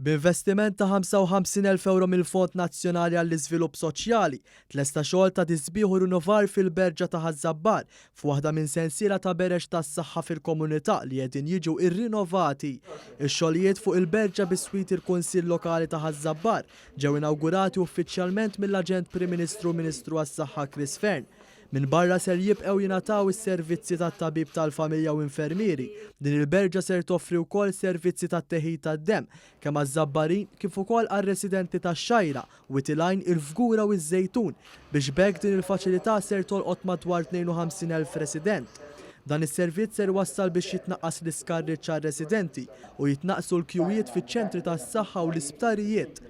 B'investiment ta' 55,000 euro mill-Fond Nazzjonali għall-Iżvilupp Soċjali, tlesta xogħol ta' tisbieħ u rinnovar fil-Berġa ta' Ħażabbar f'waħda minn sensiela ta' berex tas-saħħa fil-komunità li qegħdin jiġu irrinnovati. Ix-xogħlijiet fuq il-Berġa bis-swit il-Kunsill Lokali ta' Ħażabbar ġew inawgurati uffiċjalment mill-Aġent Prim Ministru Ministru għas-Saħħa Chris Fern. Min barra ser jibqgħu jingħataw is-servizzi tat-tabib tal-familja u infermieri. Din il-Berġa ser toffri wkoll servizzi tat-teħid tad-demm kemm għaż-Żabbarin kif ukoll għar-residenti tax-Xajra, Witilgħajn, il-Fgura u ż-Żejtun biex b'hekk din il-faċilità ser tolqot madwar 52,000 resident. Dan is-servizz ser wassal biex jitnaqqas l-iskarriġġ għar-residenti u jitnaqqsu l-kjuwiet fiċ-ċentri tas-saħħa u l-isptarijiet.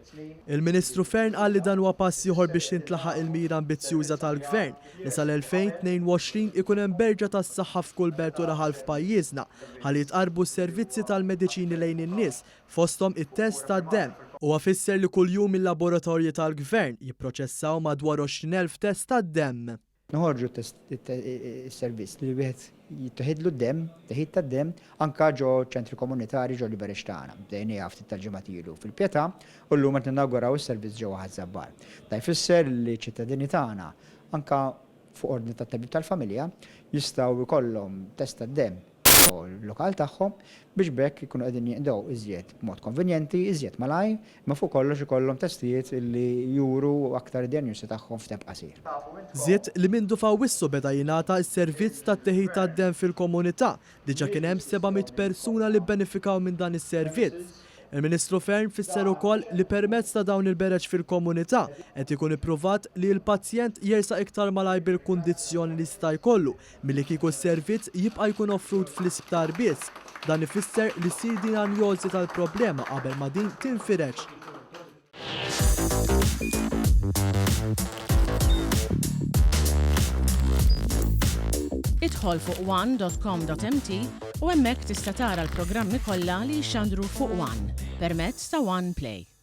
Il-Ministru Fern qal li dan huwa pass ieħor biex tintlaħaq il-mira ambizzjuża tal-Gvern li sal-2022 ikun hemm berġa tas-saħħa f'kull belt u raħal f'pajjiżna ħalli jitqarbu s-servizzi tal-mediċini lejn in-nies fosthom it-test tad-demm. Huwa fisser li kuljum il-laboratorji tal-Gvern jipproċessaw madwar 20,000 test tad-demm. Noħorġu s-servizz li wieħed jittieħidlu d-demm, teħid tad-demm anke ġo ċentri komunitari ġo Liberex tagħna. Bdejnieh ftit tal-ġimgħat ilu fil-Pjetà u llum qed inauguraw is-servizz ġewwa Ħażabbar. Da jfisser li ċittadini tagħna anke fuq ordni tat-tabib tal-familja jistgħu jkollhom test tad-demm lokal tagħhom biex bekk ikunu qegħdin jinqdew iżjed b'mod konvenjenti, iżjed malaj, ma fuq kollox ikollhom testijiet li juru aktar id-diagnosi tagħhom f'temp qasir. Żied li mindu fawissu beda jingħata s-servizz tat-teħid tad-demm fil-komunità, diġà kien hemm 700 persuna li bbenefikaw minn dan is-servizz. Il-Ministru Fern fisser ukoll li permezz ta' dawn il-bereġ fil-komunità qed ikun ippruvat li l-pazjent jersaq iktar malaj bil-kundizzjoni li jista' jkollu milli kieku s-servizz jibqa' jkun offrut fl-isptar biss. Dan ifisser li ssir diagnosi tal-problema qabel ma din tinfirex. Idħol fuq one.com.mt u hemmhekk tista' tara l-programmi kollha li jxandru fuq One permezz ta' One Play.